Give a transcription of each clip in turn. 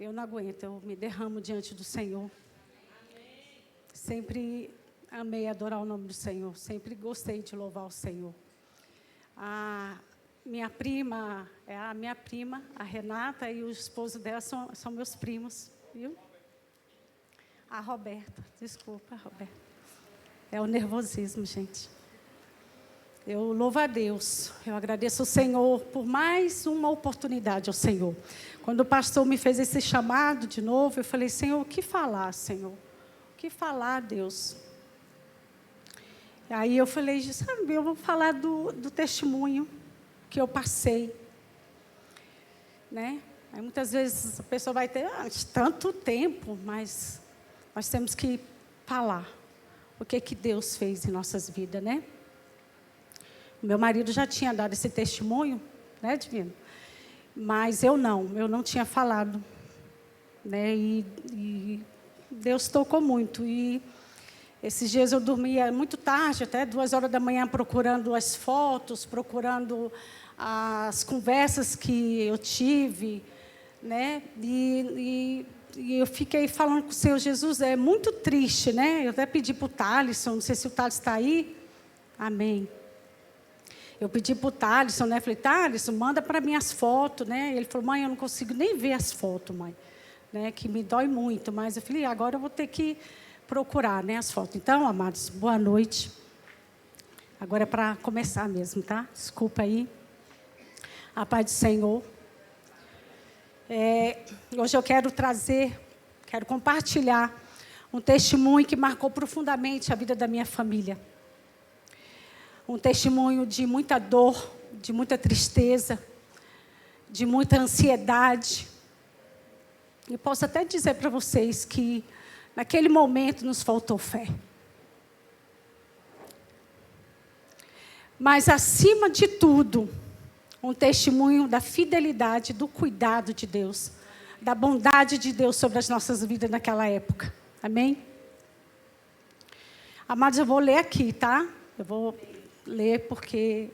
eu não aguento, eu me derramo diante do Senhor. Sempre amei adorar o nome do Senhor, sempre gostei de louvar o Senhor. A minha prima, a Renata, e o esposo dela são meus primos, viu? A Roberta, desculpa, Roberta. É o nervosismo, gente. Eu louvo a Deus, eu agradeço ao Senhor por mais uma oportunidade ao Senhor. Quando o pastor me fez esse chamado de novo, eu falei, Senhor, o que falar, Senhor? O que falar, Deus? Aí eu falei, sabe, eu vou falar do testemunho que eu passei. Né? Aí muitas vezes a pessoa vai ter tanto tempo, mas nós temos que falar o que Deus fez em nossas vidas, né? Meu marido já tinha dado esse testemunho, né, Divino? Mas eu não tinha falado. Né? E Deus tocou muito. E esses dias eu dormia muito tarde, até 2 horas da manhã, procurando as fotos, procurando as conversas que eu tive. Né? E eu fiquei falando com o Senhor Jesus, é muito triste, né? Eu até pedi para o Thalisson, não sei se o Thalisson está aí. Amém. Eu pedi para o Thalisson, né? Falei, Thalisson, manda para mim as fotos, né? Ele falou, mãe, eu não consigo nem ver as fotos, mãe. Né? Que me dói muito. Mas eu falei, agora eu vou ter que procurar, né, as fotos. Então, amados, boa noite. Agora é para começar mesmo, tá? Desculpa aí. A paz do Senhor. Hoje eu quero compartilhar um testemunho que marcou profundamente a vida da minha família. Um testemunho de muita dor, de muita tristeza, de muita ansiedade. E posso até dizer para vocês que, naquele momento, nos faltou fé. Mas, acima de tudo, um testemunho da fidelidade, do cuidado de Deus, da bondade de Deus sobre as nossas vidas naquela época. Amém? Amados, eu vou ler aqui, tá? Eu vou ler porque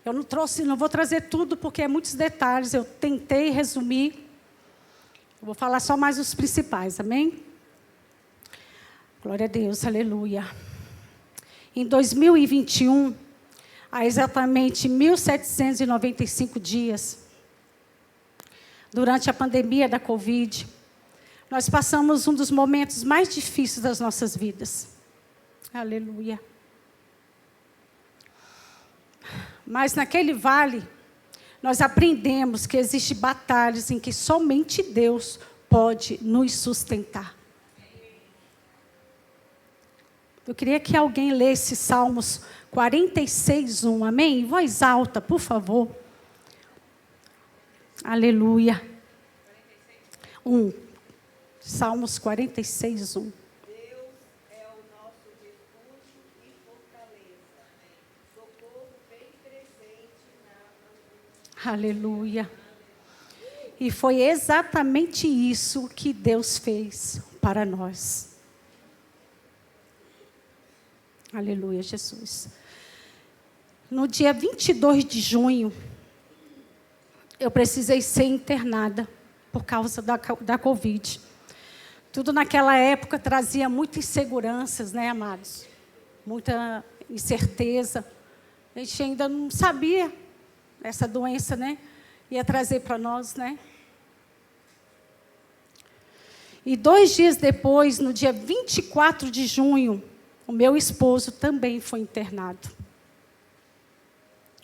eu não vou trazer tudo porque é muitos detalhes. Eu tentei resumir. Eu vou falar só mais os principais, amém? Glória a Deus, aleluia. Em 2021, há exatamente 1.795 dias, durante a pandemia da Covid, nós passamos um dos momentos mais difíceis das nossas vidas. Aleluia. Mas naquele vale, nós aprendemos que existem batalhas em que somente Deus pode nos sustentar. Eu queria que alguém lesse Salmos 46:1, amém? Em voz alta, por favor. Aleluia. 1. Salmos 46:1. Aleluia. E foi exatamente isso que Deus fez para nós. Aleluia, Jesus. No dia 22 de junho, eu precisei ser internada por causa da Covid. Tudo naquela época trazia muitas inseguranças, né, amados? Muita incerteza. A gente ainda não sabia essa doença, né? Ia trazer para nós, né? E 2 dias depois, no dia 24 de junho, o meu esposo também foi internado.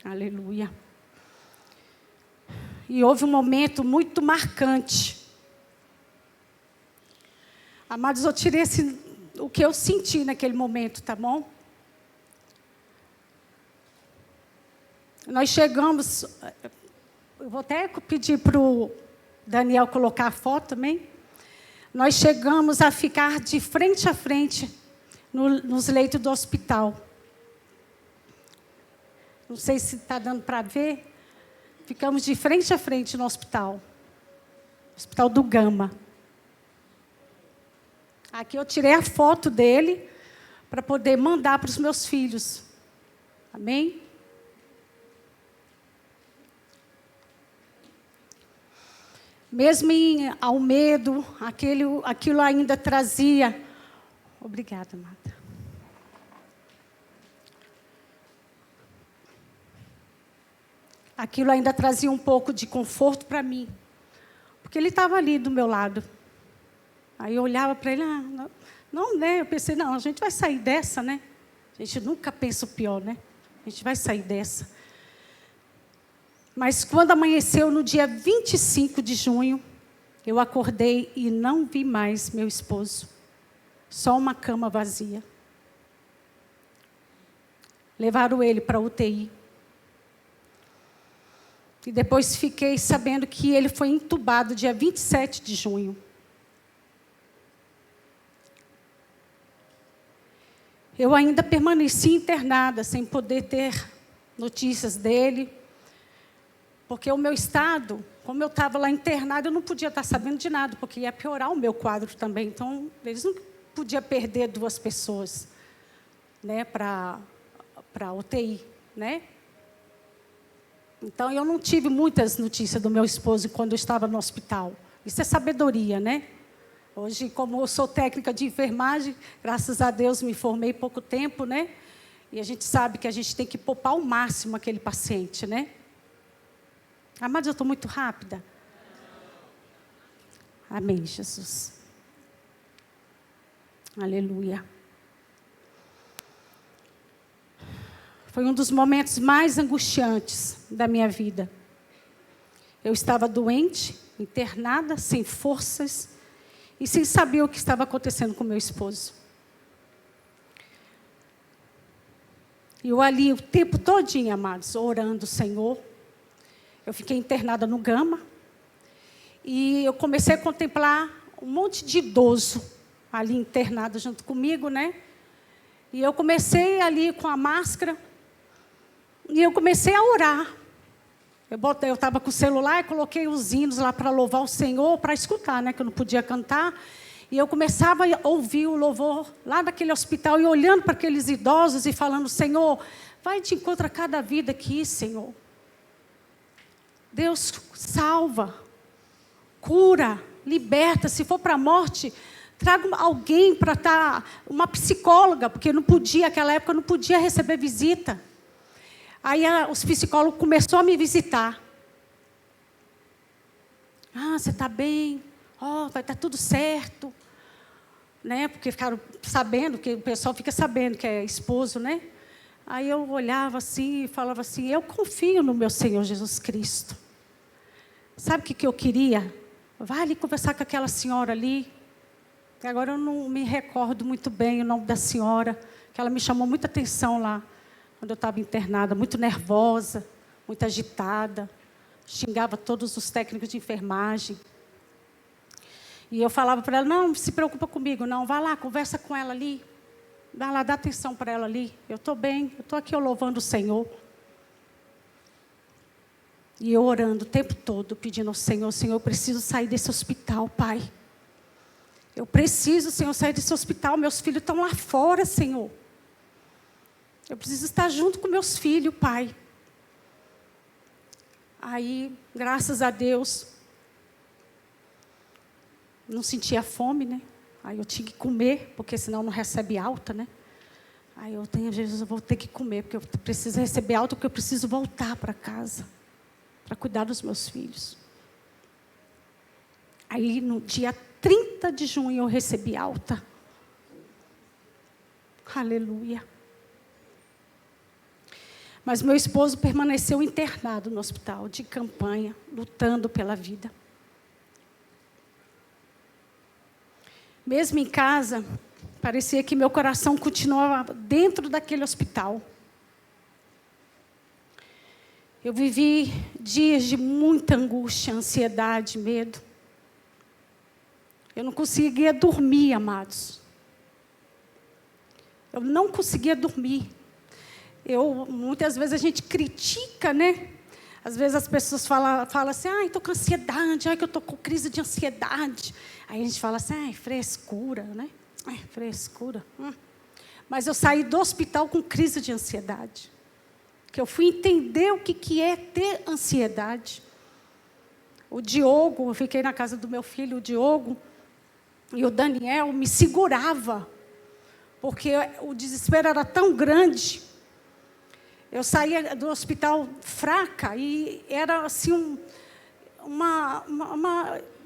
Aleluia. E houve um momento muito marcante. Amados, eu tirei o que eu senti naquele momento, tá bom? Nós chegamos, eu vou até pedir para o Daniel colocar a foto também. Nós chegamos a ficar de frente a frente nos leitos do hospital. Não sei se está dando para ver. Ficamos de frente a frente no hospital. Hospital do Gama. Aqui eu tirei a foto dele para poder mandar para os meus filhos. Amém? Mesmo ao medo, aquilo ainda trazia... Obrigada, amada. Aquilo ainda trazia um pouco de conforto para mim. Porque ele estava ali do meu lado. Aí eu olhava para ele, não, né? Eu pensei, não, a gente vai sair dessa, né? A gente nunca pensa o pior, né? A gente vai sair dessa. Mas quando amanheceu, no dia 25 de junho, eu acordei e não vi mais meu esposo. Só uma cama vazia. Levaram ele para a UTI. E depois fiquei sabendo que ele foi entubado dia 27 de junho. Eu ainda permaneci internada, sem poder ter notícias dele. Porque o meu estado, como eu estava lá internada, eu não podia estar sabendo de nada, porque ia piorar o meu quadro também. Então, eles não podiam perder 2 pessoas, né, para a UTI, né? Então, eu não tive muitas notícias do meu esposo quando eu estava no hospital. Isso é sabedoria, né? Hoje, como eu sou técnica de enfermagem, graças a Deus me formei há pouco tempo, né? E a gente sabe que a gente tem que poupar ao máximo aquele paciente, né? Amados, eu estou muito rápida? Amém, Jesus. Aleluia. Foi um dos momentos mais angustiantes da minha vida. Eu estava doente, internada, sem forças e sem saber o que estava acontecendo com meu esposo. E eu ali o tempo todinho, amados, orando, Senhor. Eu fiquei internada no Gama e eu comecei a contemplar um monte de idoso ali internado junto comigo, né? E eu comecei ali com a máscara e eu comecei a orar. Eu estava com o celular e coloquei os hinos lá para louvar o Senhor, para escutar, né? Que eu não podia cantar. E eu começava a ouvir o louvor lá daquele hospital e olhando para aqueles idosos e falando, Senhor, vai de encontro a cada vida aqui, Senhor. Deus salva, cura, liberta. Se for para a morte, traga alguém para estar, uma psicóloga, porque não podia, naquela época não podia receber visita. Aí os psicólogos começaram a me visitar. Você está bem? Vai estar tudo certo. Né? Porque ficaram sabendo, que o pessoal fica sabendo que é esposo, né? Aí eu olhava assim e falava assim, eu confio no meu Senhor Jesus Cristo. Sabe o que eu queria? Vai ali conversar com aquela senhora ali. Agora eu não me recordo muito bem o nome da senhora, que ela me chamou muita atenção lá, quando eu estava internada, muito nervosa, muito agitada. Xingava todos os técnicos de enfermagem. E eu falava para ela, não se preocupa comigo, não, vai lá, conversa com ela ali. Vai lá, dá atenção para ela ali. Eu estou bem, eu estou aqui louvando o Senhor. E eu orando o tempo todo, pedindo ao Senhor, Senhor, eu preciso sair desse hospital, Pai. Eu preciso, Senhor, sair desse hospital, meus filhos estão lá fora, Senhor. Eu preciso estar junto com meus filhos, Pai. Aí, graças a Deus, não sentia fome, né? Aí eu tinha que comer, porque senão não recebe alta, né? Aí Jesus, eu vou ter que comer, porque eu preciso receber alta, porque eu preciso voltar para casa, para cuidar dos meus filhos. Aí, no dia 30 de junho, eu recebi alta. Aleluia. Mas meu esposo permaneceu internado no hospital de campanha, lutando pela vida. Mesmo em casa, parecia que meu coração continuava dentro daquele hospital. Eu vivi dias de muita angústia, ansiedade, medo. Eu não conseguia dormir, amados. Eu não conseguia dormir. Muitas vezes a gente critica, né? Às vezes as pessoas falam assim, estou com ansiedade, que eu estou com crise de ansiedade. Aí a gente fala assim, frescura, né? Frescura. Mas eu saí do hospital com crise de ansiedade. Que eu fui entender o que é ter ansiedade. O Diogo, eu fiquei na casa do meu filho, o Diogo, e o Daniel me segurava, porque o desespero era tão grande. Eu saía do hospital fraca e era assim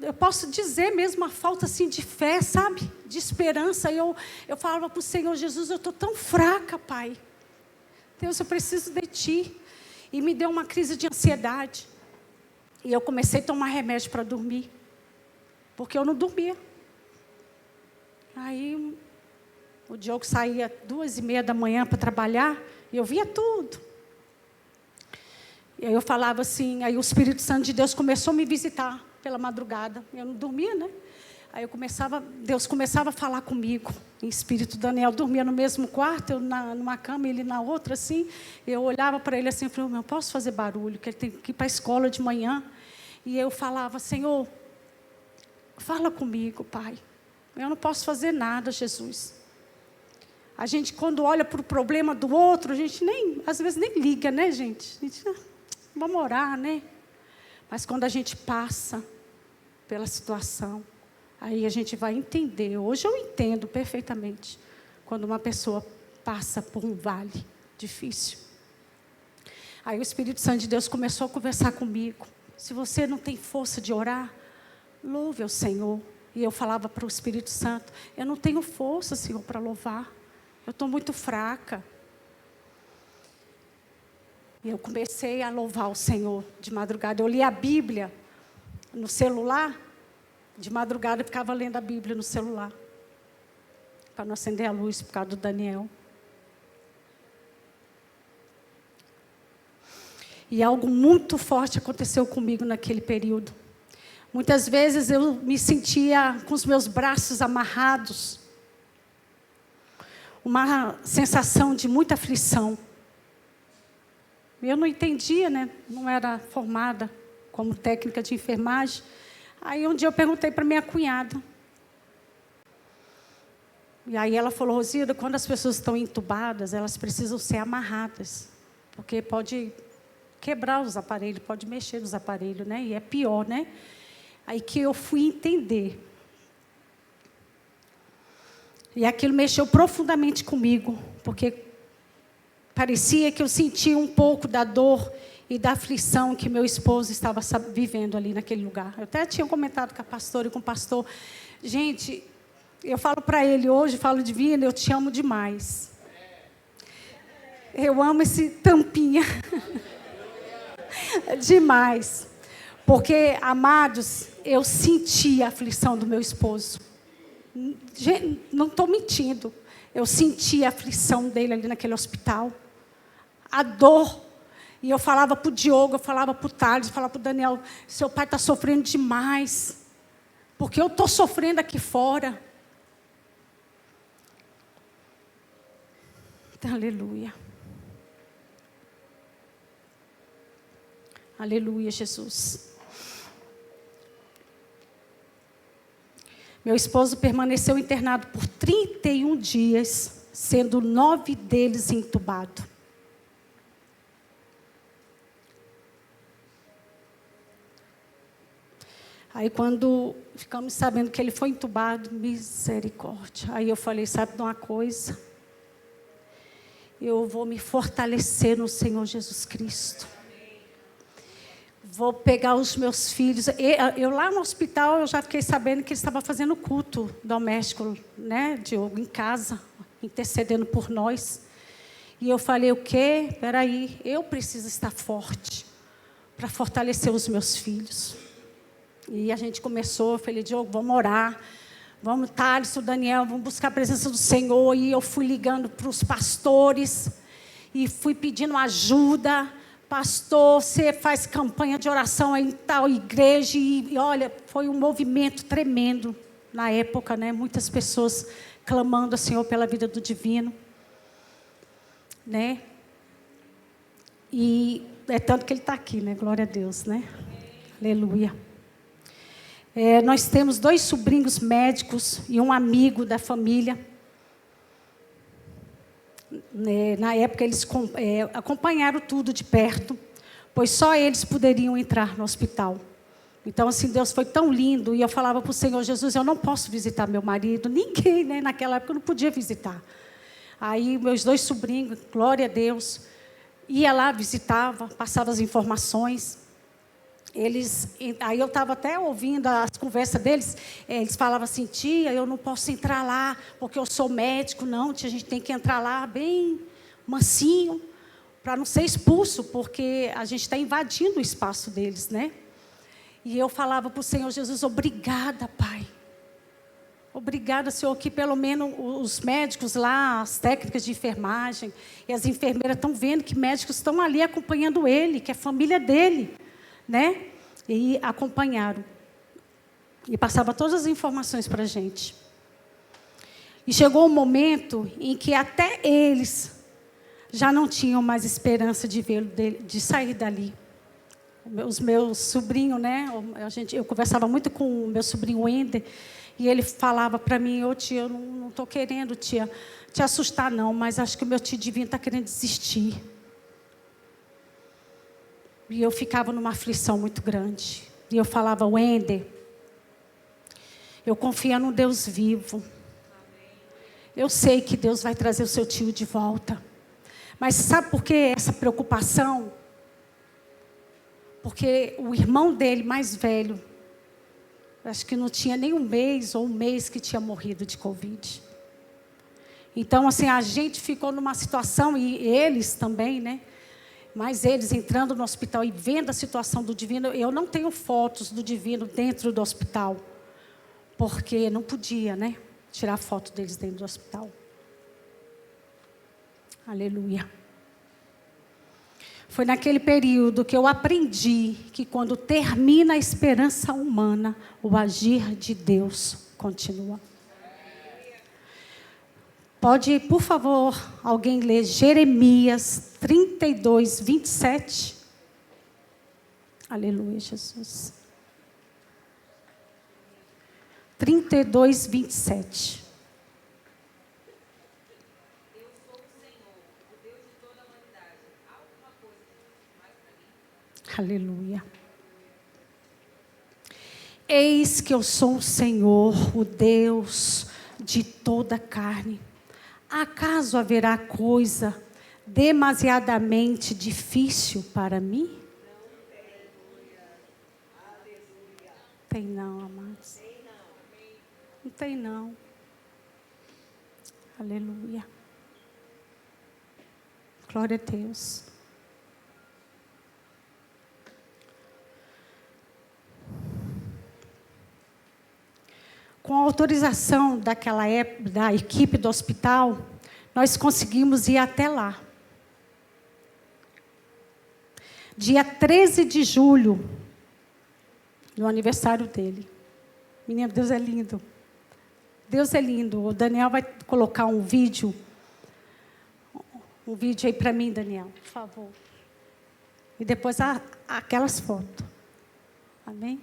eu posso dizer mesmo, uma falta assim de fé, sabe? De esperança. E eu falava para o Senhor: Jesus, eu estou tão fraca, Pai. Deus, eu preciso de Ti. E me deu uma crise de ansiedade. E eu comecei a tomar remédio para dormir, porque eu não dormia. Aí o Diogo saía 2h30 da manhã para trabalhar, e eu via tudo. E aí eu falava assim, aí o Espírito Santo de Deus começou a me visitar pela madrugada. Eu não dormia, né? Aí Deus começava a falar comigo em espírito. Daniel dormia no mesmo quarto, eu numa cama, ele na outra, assim. Eu olhava para ele assim e falei: não posso fazer barulho, que ele tem que ir para a escola de manhã. E eu falava: Senhor, fala comigo, Pai. Eu não posso fazer nada, Jesus. A gente, quando olha para o problema do outro, a gente às vezes nem liga, né, gente? A gente, vamos orar, né? Mas quando a gente passa pela situação, aí a gente vai entender. Hoje eu entendo perfeitamente quando uma pessoa passa por um vale difícil. Aí o Espírito Santo de Deus começou a conversar comigo. Se você não tem força de orar, louve ao Senhor. E eu falava para o Espírito Santo: eu não tenho força, Senhor, para louvar. Eu estou muito fraca. E eu comecei a louvar o Senhor de madrugada. Eu lia a Bíblia no celular. De madrugada eu ficava lendo a Bíblia no celular, para não acender a luz por causa do Daniel. E algo muito forte aconteceu comigo naquele período. Muitas vezes eu me sentia com os meus braços amarrados. Uma sensação de muita aflição. Eu não entendia, né? Não era formada como técnica de enfermagem. Aí um dia eu perguntei para minha cunhada. E aí ela falou: Rosilda, quando as pessoas estão entubadas, elas precisam ser amarradas. Porque pode quebrar os aparelhos, pode mexer nos aparelhos, né? E é pior, né? Aí que eu fui entender. E aquilo mexeu profundamente comigo, porque parecia que eu sentia um pouco da dor e da aflição que meu esposo estava vivendo ali naquele lugar. Eu até tinha comentado com a pastora e com o pastor: gente, eu falo para ele hoje, falo: Divino, eu te amo demais. Eu amo esse tampinha. Demais. Porque, amados, eu senti a aflição do meu esposo. Não estou mentindo. Eu senti a aflição dele ali naquele hospital. A dor. E eu falava para o Diogo, eu falava para o Thales, eu falava para o Daniel: seu pai está sofrendo demais. Porque eu estou sofrendo aqui fora. Aleluia. Aleluia, Jesus. Meu esposo permaneceu internado por 31 dias, sendo 9 deles entubados. Aí quando ficamos sabendo que ele foi entubado, misericórdia. Aí eu falei: sabe de uma coisa? Eu vou me fortalecer no Senhor Jesus Cristo. Vou pegar os meus filhos. Eu lá no hospital, eu já fiquei sabendo que ele estava fazendo culto doméstico, né, Diogo, em casa, intercedendo por nós. E eu falei: o quê? Espera aí, eu preciso estar forte para fortalecer os meus filhos. E a gente começou, eu falei: Diogo, vamos orar. Vamos, Thales, o Daniel, vamos buscar a presença do Senhor. E eu fui ligando para os pastores e fui pedindo ajuda. Pastor, você faz campanha de oração aí em tal igreja. E olha, foi um movimento tremendo na época, né? Muitas pessoas clamando ao Senhor pela vida do divino, né? E é tanto que ele está aqui, né? Glória a Deus, né? Aleluia. Nós temos 2 sobrinhos médicos e um amigo da família. Na época, eles acompanharam tudo de perto, pois só eles poderiam entrar no hospital, Então, assim, Deus foi tão lindo. E eu falava para o Senhor Jesus, eu não posso visitar meu marido. Ninguém, né? Naquela época eu não podia visitar. Aí, meus 2 sobrinhos, glória a Deus, ia lá, visitava, passava as informações. Aí eu estava até ouvindo as conversas deles. Eles falavam assim, tia, eu não posso entrar lá, porque eu sou médico. Não, tia, a gente tem que entrar lá bem mansinho, para não ser expulso, porque a gente está invadindo o espaço deles, né? E eu falava para o Senhor Jesus, obrigada, Pai. Obrigada, Senhor, que pelo menos os médicos lá, as técnicas de enfermagem e as enfermeiras estão vendo que médicos estão ali acompanhando ele, que é a família dele, né? E acompanharam. E passava todas as informações para a gente. E chegou um momento em que até eles já não tinham mais esperança de vê-lo, de sair dali. Os meus sobrinhos, né? Eu conversava muito com o meu sobrinho Wender, e ele falava para mim, tia, eu não estou querendo, tia, te assustar não, mas acho que o meu tio Divino está querendo desistir. E eu ficava numa aflição muito grande. E eu falava, Wender, eu confio no Deus vivo. Eu sei que Deus vai trazer o seu tio de volta. Mas sabe por que essa preocupação? Porque o irmão dele, mais velho, acho que não tinha nem 1 mês ou 1 mês que tinha morrido de Covid. Então, assim, a gente ficou numa situação, e eles também, né? Mas eles entrando no hospital e vendo a situação do Divino, eu não tenho fotos do Divino dentro do hospital, porque não podia, né? Tirar foto deles dentro do hospital. Aleluia. Foi naquele período que eu aprendi que quando termina a esperança humana, o agir de Deus continua. Pode, por favor, alguém ler Jeremias 32, 27. Aleluia, Jesus. 32, 27. Aleluia. Eis que eu sou o Senhor, o Deus de toda a carne. Acaso haverá coisa demasiadamente difícil para mim? Tem não, amados. Não tem não. Aleluia. Glória a Deus. Com a autorização daquela época, da equipe do hospital, nós conseguimos ir até lá. Dia 13 de julho, no aniversário dele. Menino, Deus é lindo. Deus é lindo. O Daniel vai colocar um vídeo aí para mim, Daniel, por favor. E depois aquelas fotos. Amém?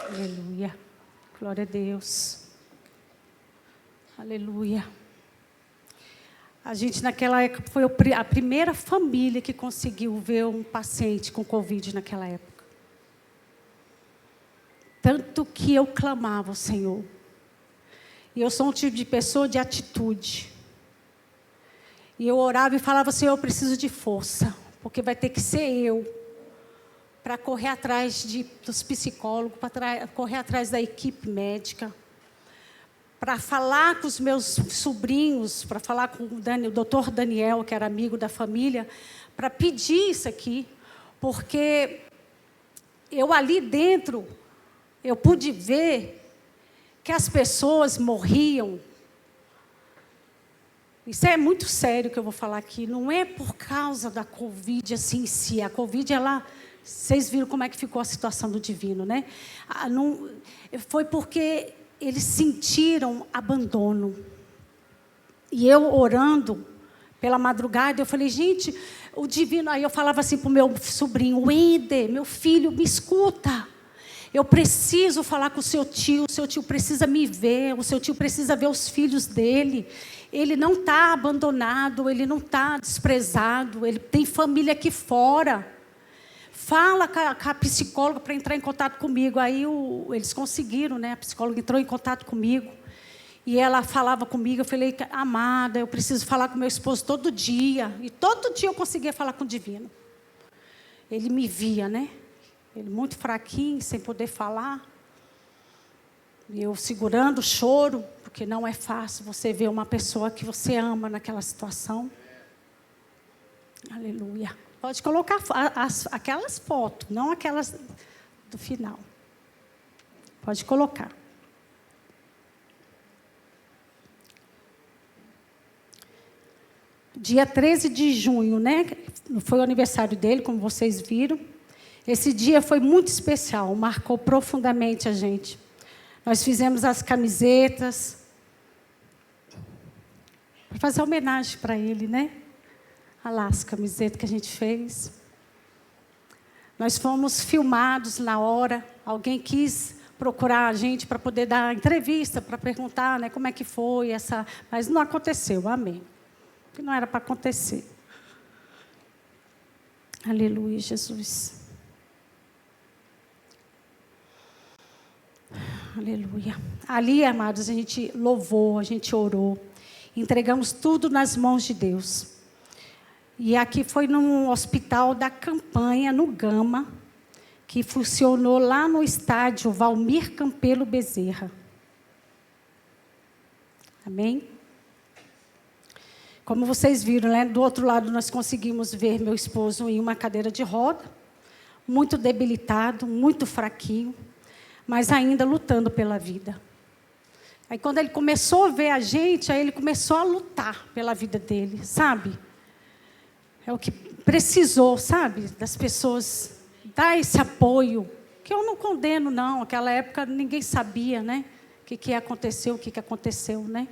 Aleluia. Glória a Deus. Aleluia. A gente, naquela época, foi a primeira família que conseguiu ver um paciente com Covid naquela época. Tanto que eu clamava ao Senhor. E eu sou um tipo de pessoa de atitude. E eu orava e falava, Senhor, eu preciso de força, porque vai ter que ser eu, para correr atrás dos psicólogos, para correr atrás da equipe médica, para falar com os meus sobrinhos, para falar com o doutor Daniel, que era amigo da família, para pedir isso aqui, porque eu ali dentro, eu pude ver que as pessoas morriam. Isso é muito sério que eu vou falar aqui. Não é por causa da Covid assim em si. A Covid, vocês viram como é que ficou a situação do divino, né? Foi porque eles sentiram abandono. E eu orando pela madrugada, eu falei, gente, o divino... Aí eu falava assim para o meu sobrinho, Wender, meu filho, me escuta. Eu preciso falar com o seu tio precisa me ver, o seu tio precisa ver os filhos dele. Ele não está abandonado, ele não está desprezado, ele tem família aqui fora. Fala com a psicóloga para entrar em contato comigo. Aí eles conseguiram, né? A psicóloga entrou em contato comigo. E ela falava comigo, eu falei, amada, eu preciso falar com meu esposo todo dia. E todo dia eu conseguia falar com o divino. Ele me via, né? Ele muito fraquinho, sem poder falar. E eu segurando o choro, porque não é fácil você ver uma pessoa que você ama naquela situação. Aleluia. Pode colocar aquelas fotos, não aquelas do final. Pode colocar. Dia 13 de junho, né? Foi o aniversário dele, como vocês viram. Esse dia foi muito especial, marcou profundamente a gente. Nós fizemos as camisetas para fazer homenagem para ele, né? Olha lá as camisetas que a gente fez. Nós fomos filmados na hora. Alguém quis procurar a gente para poder dar entrevista, para perguntar, né, como é que foi essa... Mas não aconteceu, amém. Que não era para acontecer. Aleluia, Jesus. Aleluia. Ali, amados, a gente louvou, a gente orou. Entregamos tudo nas mãos de Deus. E aqui foi num hospital da campanha, no Gama, que funcionou lá no estádio Valmir Campelo Bezerra. Amém? Como vocês viram, né, do outro lado nós conseguimos ver meu esposo em uma cadeira de roda, muito debilitado, muito fraquinho, mas ainda lutando pela vida. Aí quando ele começou a ver a gente, aí ele começou a lutar pela vida dele, sabe? É o que precisou, sabe? Das pessoas dar esse apoio, que eu não condeno, não. Naquela época ninguém sabia, né? O que aconteceu, né?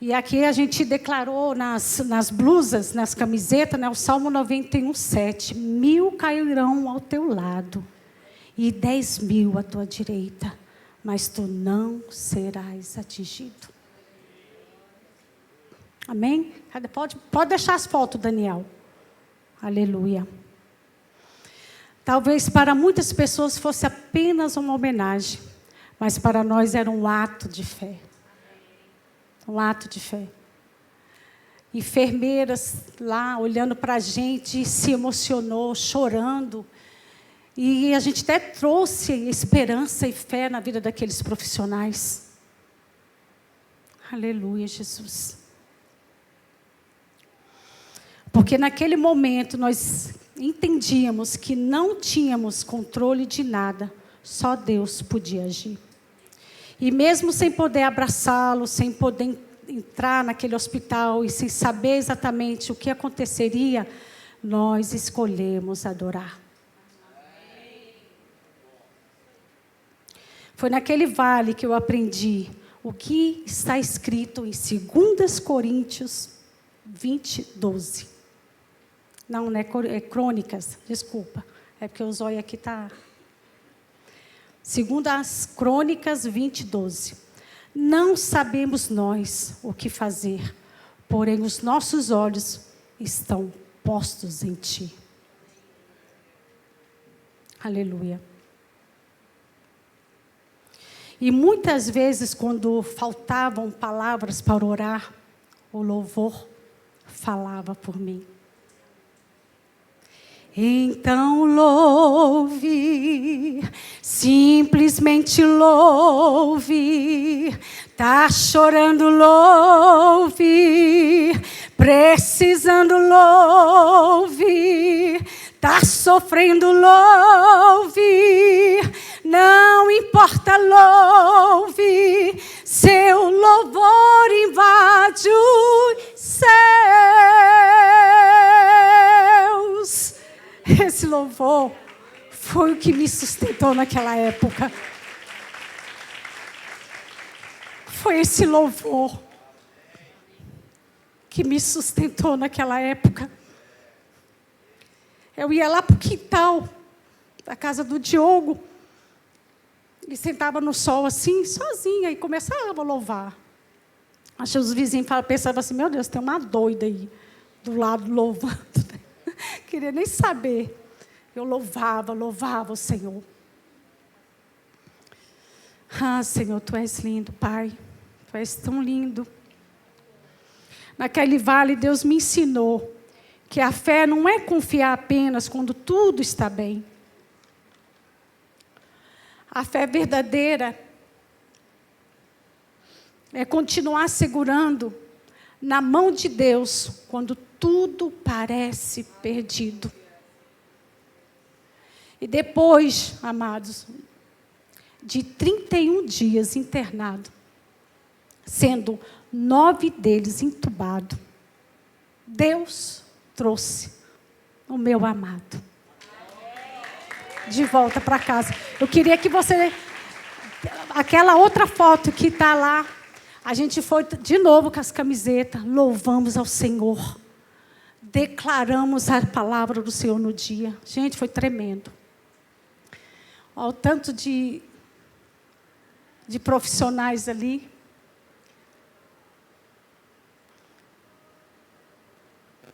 E aqui a gente declarou nas blusas, nas camisetas, né, o Salmo 91:7. 1000 cairão ao teu lado e 10.000 à tua direita, mas tu não serás atingido. Amém? Pode deixar as fotos, Daniel. Aleluia. Talvez para muitas pessoas fosse apenas uma homenagem, mas para nós era um ato de fé. Um ato de fé. Enfermeiras lá olhando para a gente, se emocionou, chorando. E a gente até trouxe esperança e fé na vida daqueles profissionais. Aleluia, Jesus. Porque naquele momento nós entendíamos que não tínhamos controle de nada, só Deus podia agir. E mesmo sem poder abraçá-lo, sem poder entrar naquele hospital e sem saber exatamente o que aconteceria, nós escolhemos adorar. Foi naquele vale que eu aprendi o que está escrito em 2 Coríntios 20:12. Não é Crônicas, desculpa. É porque o zóio aqui está... 2 Crônicas 20:12. Não sabemos nós o que fazer, porém os nossos olhos estão postos em Ti. Aleluia. E muitas vezes, quando faltavam palavras para orar, o louvor, falava por mim. Então louve, simplesmente louve. Tá chorando, louve. Precisando, louve. Tá sofrendo, louve. Não importa, louve. Seu louvor invade os céus. Esse louvor foi o que me sustentou naquela época. Foi esse louvor que me sustentou naquela época. Eu ia lá para o quintal da casa do Diogo e sentava no sol assim, sozinha, e começava a louvar. Acho que os vizinhos pensavam assim, meu Deus, tem uma doida aí do lado louvando. Queria nem saber. Eu louvava o Senhor. Ah, Senhor, Tu és lindo, Pai. Tu és tão lindo. Naquele vale, Deus me ensinou que a fé não é confiar apenas quando tudo está bem. A fé verdadeira é continuar segurando na mão de Deus quando tudo parece perdido. E depois, amados, de 31 dias internado, sendo 9 deles entubados, Deus trouxe o meu amado de volta para casa. Eu queria que você... Aquela outra foto que está lá, a gente foi de novo com as camisetas, louvamos ao Senhor. Declaramos a palavra do Senhor no dia. Gente, foi tremendo. Olha o tanto de profissionais ali.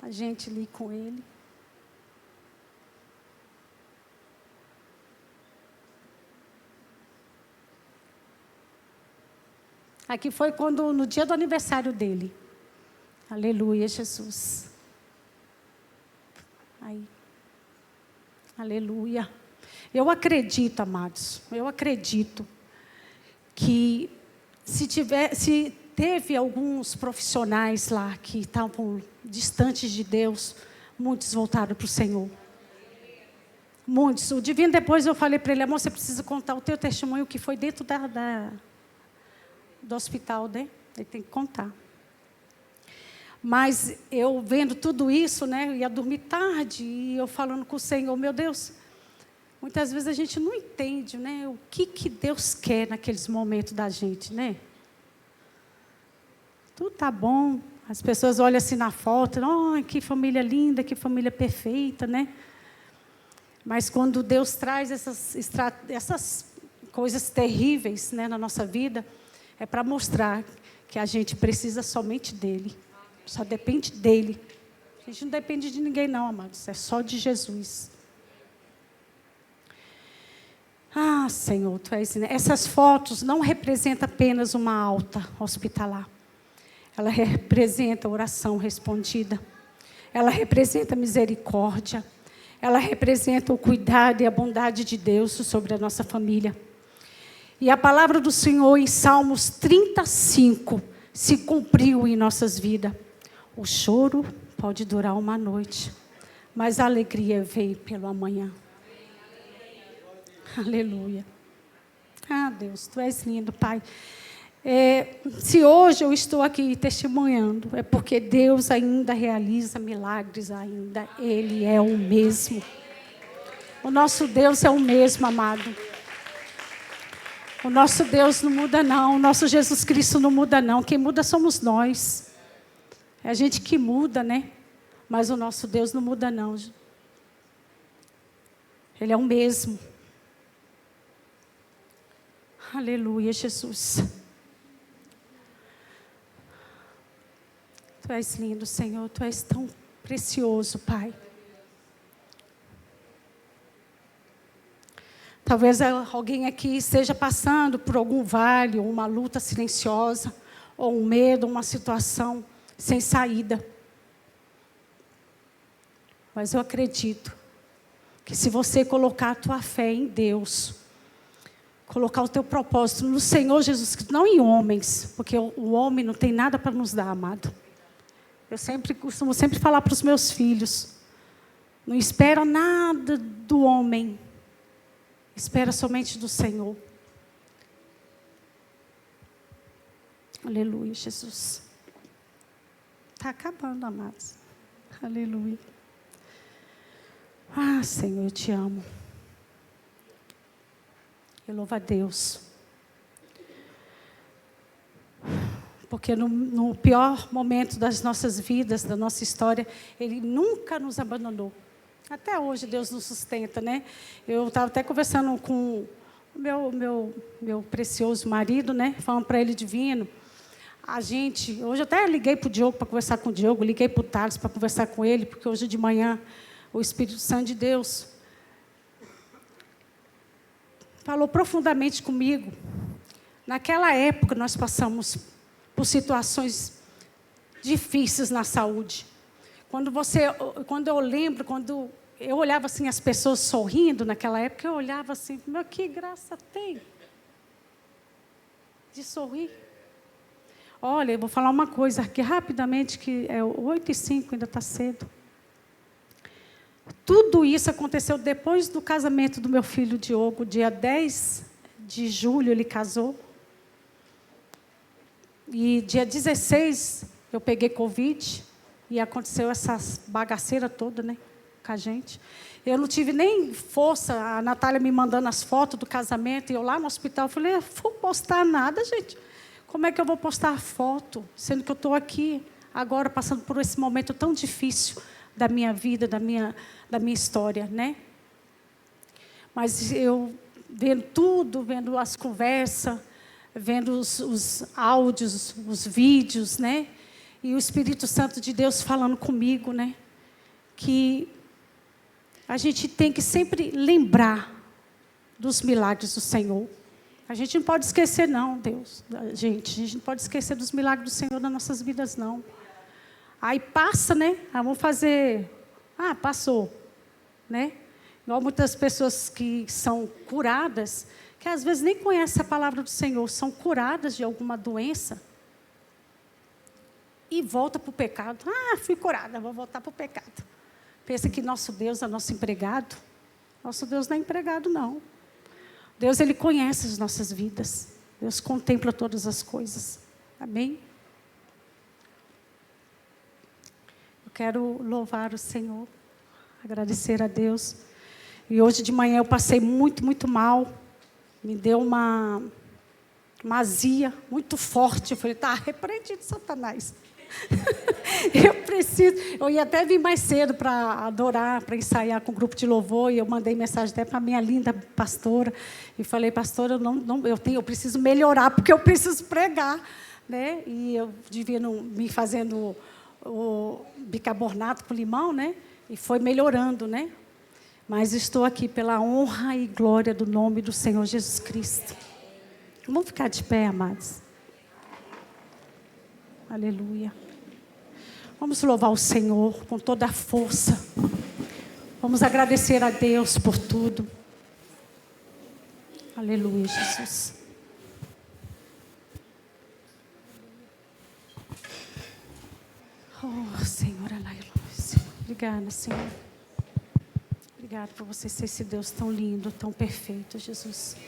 A gente ali com ele. Aqui foi no dia do aniversário dele. Aleluia, Jesus. Aí. Aleluia. Eu acredito, amados, eu acredito que se teve alguns profissionais lá que estavam distantes de Deus, muitos voltaram para o Senhor. Muitos. O Divino, depois eu falei para ele, amor, você precisa contar o teu testemunho que foi dentro do hospital, né? Ele tem que contar. Mas eu vendo tudo isso, né? Eu ia dormir tarde e eu falando com o Senhor, meu Deus, muitas vezes a gente não entende, né? O que Deus quer naqueles momentos da gente, né? Tudo tá bom. As pessoas olham assim na foto, oh, que família linda, que família perfeita, né? Mas quando Deus traz essas coisas terríveis, né, na nossa vida, é para mostrar que a gente precisa somente dEle. Só depende dEle. A gente não depende de ninguém não, amados. É só de Jesus. Ah, Senhor, Tu és... Essas fotos não representam apenas uma alta hospitalar. Ela representa a oração respondida. Ela representa a misericórdia. Ela representa o cuidado e a bondade de Deus sobre a nossa família. E a palavra do Senhor em Salmos 35 se cumpriu em nossas vidas. O choro pode durar uma noite, mas a alegria vem pelo amanhã. Aleluia. Ah, Deus, Tu és lindo, Pai. Se hoje eu estou aqui testemunhando, é porque Deus ainda realiza milagres ainda. Ele é o mesmo. O nosso Deus é o mesmo, amado. O nosso Deus não muda, não. O nosso Jesus Cristo não muda, não. Quem muda somos nós. É a gente que muda, né? Mas o nosso Deus não muda, não. Ele é o mesmo. Aleluia, Jesus. Tu és lindo, Senhor. Tu és tão precioso, Pai. Talvez alguém aqui esteja passando por algum vale, ou uma luta silenciosa, ou um medo, uma situação sem saída. Mas eu acredito que se você colocar a tua fé em Deus, colocar o teu propósito no Senhor Jesus Cristo, não em homens, porque o homem não tem nada para nos dar, amado. Eu costumo sempre falar para os meus filhos, não espera nada do homem, espera somente do Senhor. Aleluia, Jesus. Está acabando, amados. Aleluia. Ah, Senhor, eu te amo. Eu louvo a Deus. Porque no pior momento das nossas vidas, da nossa história, Ele nunca nos abandonou. Até hoje Deus nos sustenta, né? Eu estava até conversando com o meu precioso marido, né? Falando para ele, Divino, hoje eu até liguei para o Diogo para conversar com o Diogo, liguei para o Thales para conversar com ele, porque hoje de manhã o Espírito Santo de Deus falou profundamente comigo. Naquela época nós passamos por situações difíceis na saúde. Quando eu lembro, quando eu olhava assim as pessoas sorrindo naquela época, eu olhava assim, meu, que graça tem de sorrir. Olha, eu vou falar uma coisa aqui rapidamente, que é 8h05, ainda está cedo. Tudo isso aconteceu depois do casamento do meu filho Diogo, dia 10 de julho ele casou. E dia 16 eu peguei Covid e aconteceu essa bagaceira toda, né, com a gente. Eu não tive nem força, a Natália me mandando as fotos do casamento, e eu lá no hospital, falei, vou postar nada, gente. Como é que eu vou postar foto, sendo que eu estou aqui agora passando por esse momento tão difícil da minha vida, da minha história, né? Mas eu vendo tudo, vendo as conversas, vendo os áudios, os vídeos, né? E o Espírito Santo de Deus falando comigo, né? Que a gente tem que sempre lembrar dos milagres do Senhor. A gente não pode esquecer, não, Deus. A gente não pode esquecer dos milagres do Senhor nas nossas vidas, não. Aí passa, né? Vamos fazer... passou, né? Igual muitas pessoas que são curadas, que às vezes nem conhecem a palavra do Senhor, são curadas de alguma doença e volta para o pecado. Fui curada, vou voltar para o pecado. Pensa que nosso Deus é nosso empregado. Nosso Deus não é empregado, não. Deus, Ele conhece as nossas vidas. Deus contempla todas as coisas. Amém? Eu quero louvar o Senhor, agradecer a Deus. E hoje de manhã eu passei muito, muito mal. Me deu uma azia muito forte. Eu falei, está repreendido, Satanás. Eu ia até vir mais cedo para adorar, para ensaiar com o grupo de louvor, e eu mandei mensagem até para a minha linda pastora, e falei, pastora, eu preciso melhorar, porque eu preciso pregar, né? E eu devia me fazendo o bicarbonato com limão, né? E foi melhorando, né? Mas estou aqui pela honra e glória do nome do Senhor Jesus Cristo. Vamos ficar de pé, amados. Aleluia. Vamos louvar o Senhor com toda a força. Vamos agradecer a Deus por tudo. Aleluia, Jesus. Oh, Senhor, aleluia. Obrigada, Senhor. Obrigada por você ser esse Deus tão lindo, tão perfeito, Jesus.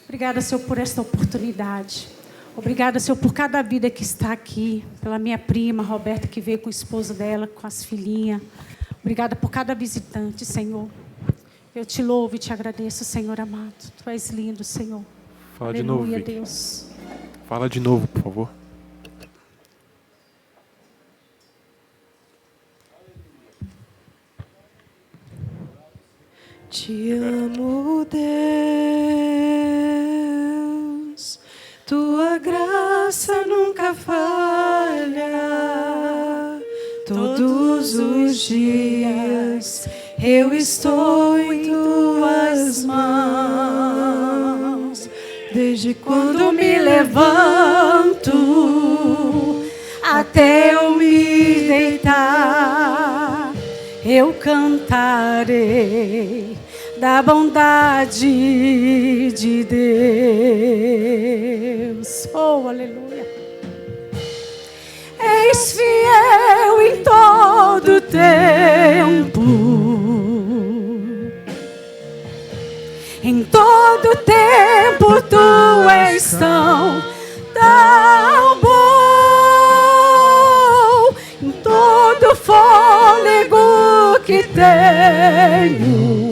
Obrigada, Senhor, por esta oportunidade. Obrigada, Senhor, por cada vida que está aqui, pela minha prima, Roberta, que veio com o esposo dela, com as filhinhas. Obrigada por cada visitante, Senhor. Eu te louvo e te agradeço, Senhor amado. Tu és lindo, Senhor. Fala Aleluia, de novo, Vicky. Deus. Fala de novo, por favor. Te amo, Deus, tua graça nunca falha. Todos os dias eu estou em tuas mãos. Desde quando me levanto até eu me deitar, eu cantarei da bondade de Deus. Oh, aleluia. És fiel em todo tempo, em todo tempo tu és tão bom, em todo fôlego que tenho,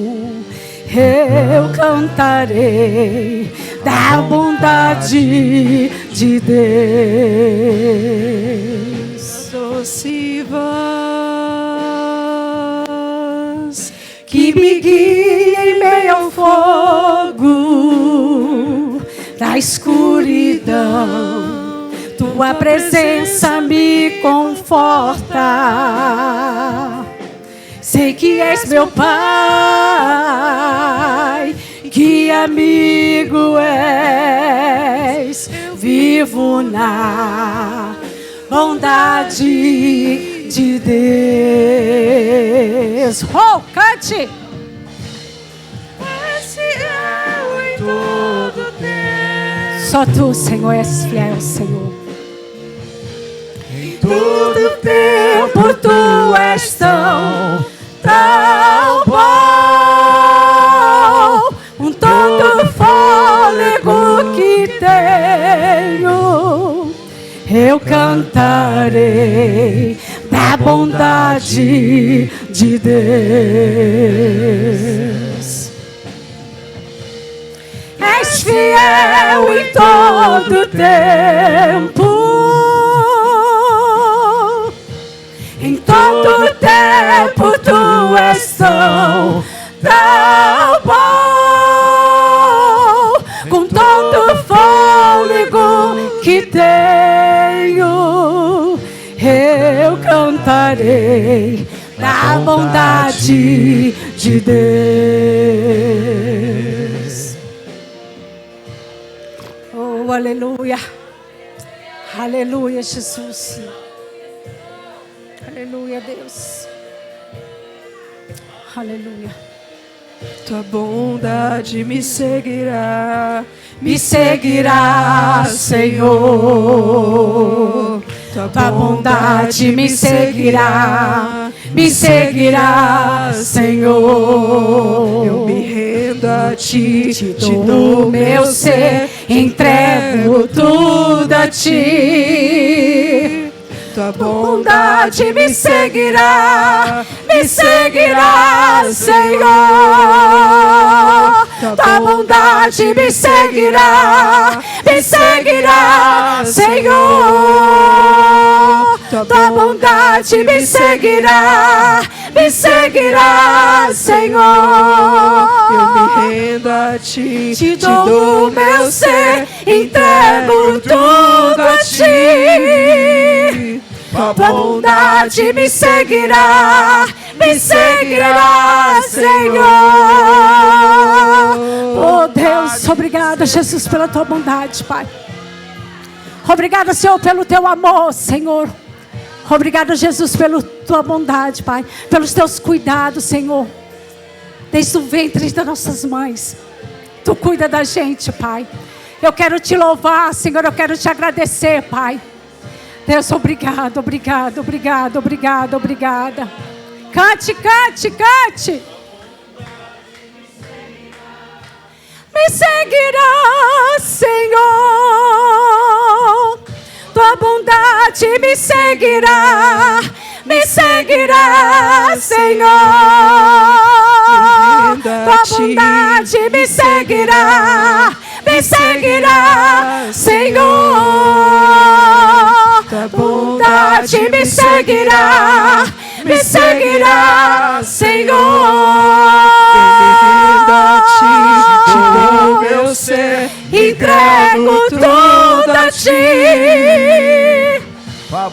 eu cantarei da bondade de Deus. Doce voz que me guia em meio ao fogo da escuridão, tua presença me conforta. Sei que és meu Pai, que amigo és, vivo na bondade de Deus. Oh, cante! És fiel em todo tempo. Só tu, Senhor, és fiel, Senhor. Em todo tempo tu és tão bom, com todo fôlego que tenho, eu cantarei da bondade de Deus. És fiel em todo tempo, em todo tempo tu és tão bom, com todo fôlego que tenho, eu cantarei da bondade de Deus. Oh, aleluia. Aleluia, Jesus. Aleluia, Deus. Aleluia. Tua bondade me seguirá, Senhor. Tua bondade me seguirá, Senhor. Eu me rendo a ti, Te dou meu ser, entrego tudo a ti. Tua Bondade me seguirá, Senhor. Tua bondade me seguirá, Senhor. Tua bondade me seguirá, Senhor. Eu me rendo a ti, Te dou meu ser, entrego tudo a ti. Tua bondade me seguirá, Senhor. Oh Deus, obrigada, Jesus, pela tua bondade, Pai. Obrigada, Senhor, pelo teu amor, Senhor. Obrigada, Jesus, pela tua bondade, Pai. Pelos teus cuidados, Senhor. Desde o ventre das nossas mães, tu cuida da gente, Pai. Eu quero te louvar, Senhor, eu quero te agradecer, Pai. Deus, obrigado, obrigado, obrigado, obrigado, obrigada. Cante, cante, cante. Me seguirá, Senhor. Tua bondade me seguirá, Senhor. Tua bondade me seguirá, Senhor. tua Bondade me seguirá, Senhor. Te dou meu ser, Entrego tudo a ti.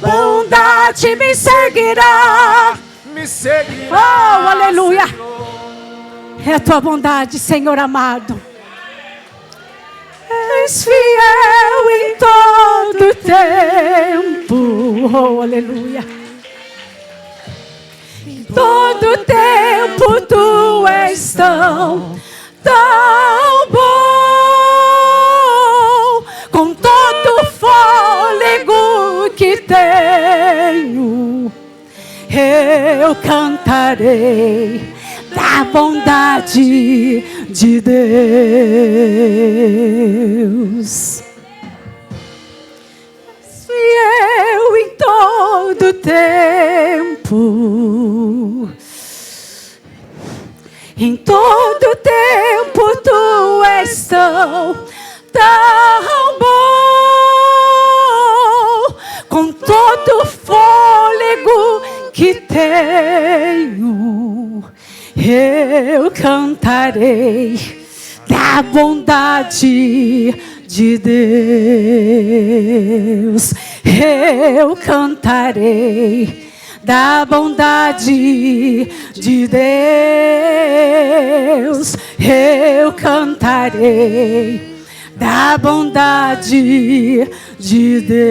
Bondade me seguirá, oh, aleluia. É a tua bondade, Senhor amado. És fiel em todo tempo, oh, aleluia. em todo tempo tu és tão bom. Com todo o fôlego que tenho, eu cantarei da bondade de Deus. Fiel em todo tempo, em todo tempo tu és tão bom. Com todo o fôlego que tenho, eu cantarei da bondade de Deus. Eu cantarei da bondade de Deus. Eu cantarei da bondade de Deus.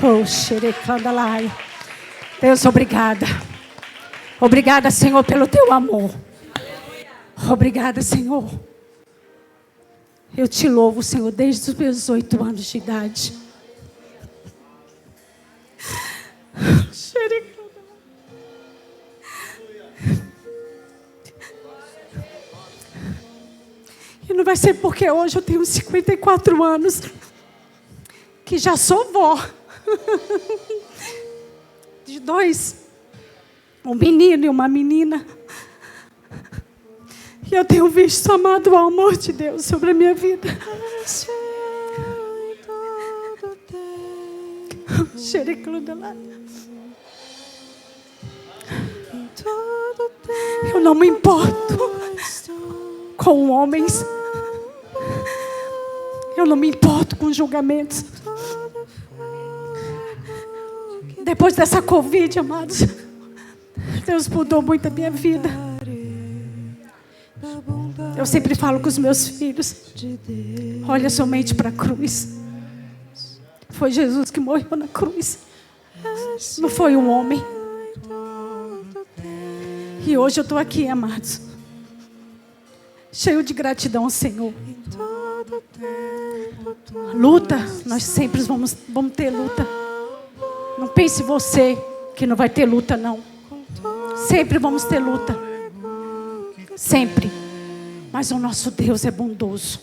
Oh, xerecandalai. Deus, obrigada. Obrigada, Senhor, pelo teu amor. Obrigada, Senhor. Eu te louvo, Senhor, desde os meus 8 anos de idade. E não vai ser porque hoje eu tenho 54 anos que já sou vó de 2, um menino e uma menina. E eu tenho visto, amado, o amor de Deus sobre a minha vida. Eu não me importo com homens. Eu não me importo com julgamentos. Depois dessa Covid, amados, Deus mudou muito a minha vida. Eu sempre falo com os meus filhos: olha somente para a cruz. Foi Jesus que morreu na cruz, não foi um homem. E hoje eu estou aqui, amados, cheio de gratidão ao Senhor. Luta, nós sempre vamos ter luta. Não pense você que não vai ter luta, não. Sempre vamos ter luta. Sempre. Mas o nosso Deus é bondoso.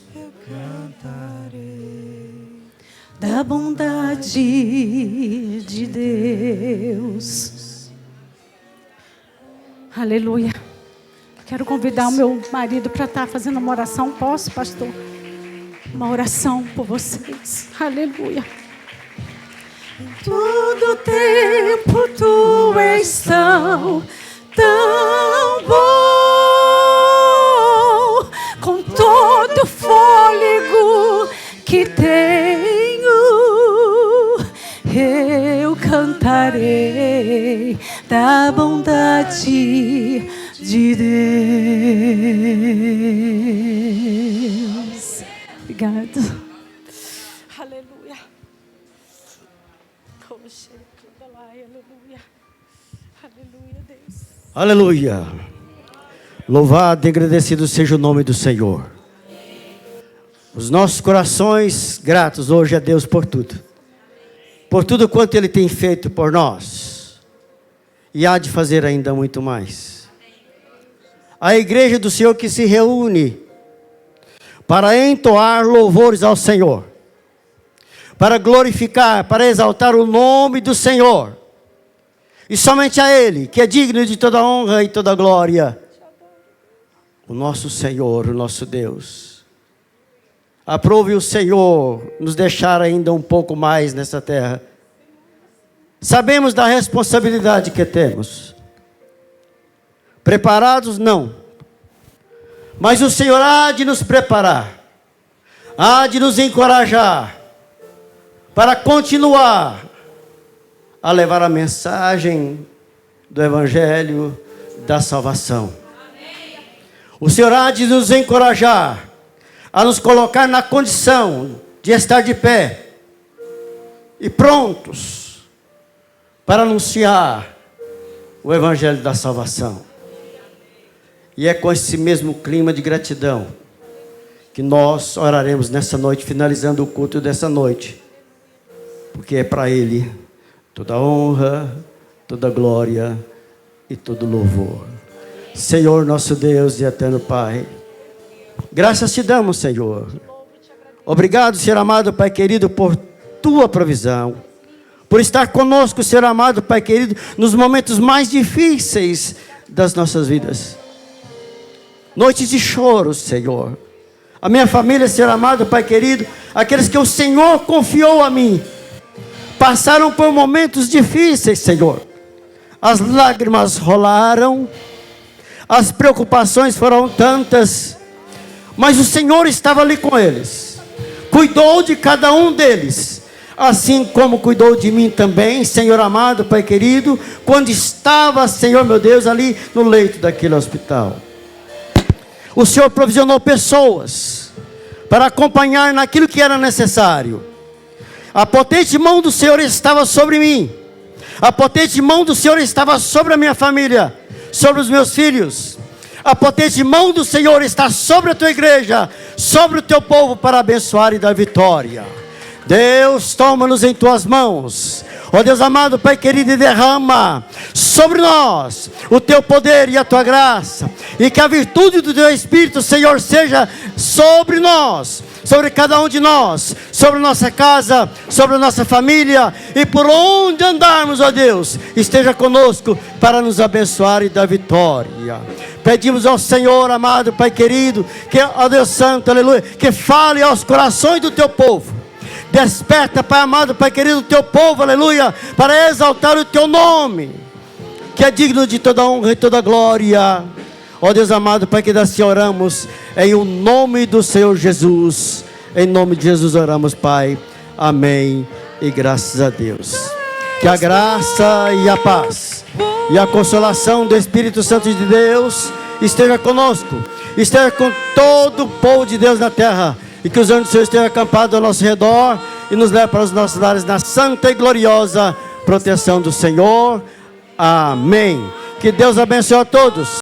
Da bondade de Deus. Aleluia. Quero convidar o meu marido para estar fazendo uma oração. Posso, pastor? Uma oração por vocês. Aleluia. Em todo tempo tu és tão bom. Com todo fôlego que tenho, eu cantarei da bondade de Deus. Obrigado. Aleluia. Aleluia. Aleluia, Deus. Aleluia. Louvado e agradecido seja o nome do Senhor. Os nossos corações gratos hoje a Deus por tudo. Por tudo quanto Ele tem feito por nós. E há de fazer ainda muito mais. A igreja do Senhor que se reúne para entoar louvores ao Senhor. Para glorificar, para exaltar o nome do Senhor. E somente a Ele, que é digno de toda honra e toda glória. O nosso Senhor, o nosso Deus. Aprove o Senhor nos deixar ainda um pouco mais nessa terra. Sabemos da responsabilidade que temos. Preparados? Não. Mas o Senhor há de nos preparar. Há de nos encorajar. Para continuar a levar a mensagem do Evangelho da salvação. O Senhor há de nos encorajar a nos colocar na condição de estar de pé e prontos para anunciar o Evangelho da salvação. E é com esse mesmo clima de gratidão que nós oraremos nessa noite, finalizando o culto dessa noite, porque é para Ele toda honra, toda glória e todo louvor. Senhor nosso Deus e eterno Pai, graças te damos, Senhor. Obrigado, Senhor amado Pai querido, por tua provisão, por estar conosco, Senhor amado Pai querido, nos momentos mais difíceis das nossas vidas. Noites de choro, Senhor. A minha família, Senhor amado Pai querido, aqueles que o Senhor confiou a mim, passaram por momentos difíceis, Senhor. As lágrimas rolaram, as preocupações foram tantas, mas o Senhor estava ali com eles, cuidou de cada um deles, assim como cuidou de mim também, Senhor amado Pai querido, quando estava, Senhor meu Deus, ali no leito daquele hospital. O Senhor provisionou pessoas para acompanhar naquilo que era necessário. A potente mão do Senhor estava sobre mim. A potente mão do Senhor estava sobre a minha família, sobre os meus filhos. A potente mão do Senhor está sobre a tua igreja, sobre o teu povo, para abençoar e dar vitória. Deus, toma-nos em tuas mãos. Ó Deus amado, Pai querido, e derrama sobre nós o teu poder e a tua graça, e que a virtude do teu Espírito, Senhor, seja sobre nós, sobre cada um de nós, sobre nossa casa, sobre a nossa família, e por onde andarmos, ó Deus, esteja conosco para nos abençoar e dar vitória. Pedimos ao Senhor amado, Pai querido, que, ó Deus santo, aleluia, que fale aos corações do teu povo. Desperta, Pai amado, Pai querido, o teu povo, aleluia, para exaltar o teu nome, que é digno de toda honra e toda glória. Ó Deus amado, Pai querido, assim oramos, em o nome do Senhor Jesus. Em nome de Jesus oramos, Pai. Amém e graças a Deus. Que a graça e a paz e a consolação do Espírito Santo de Deus esteja conosco, esteja com todo o povo de Deus na terra, e que os anjos do Senhor estejam acampados ao nosso redor e nos leve para os nossos lares na santa e gloriosa proteção do Senhor. Amém. Que Deus abençoe a todos.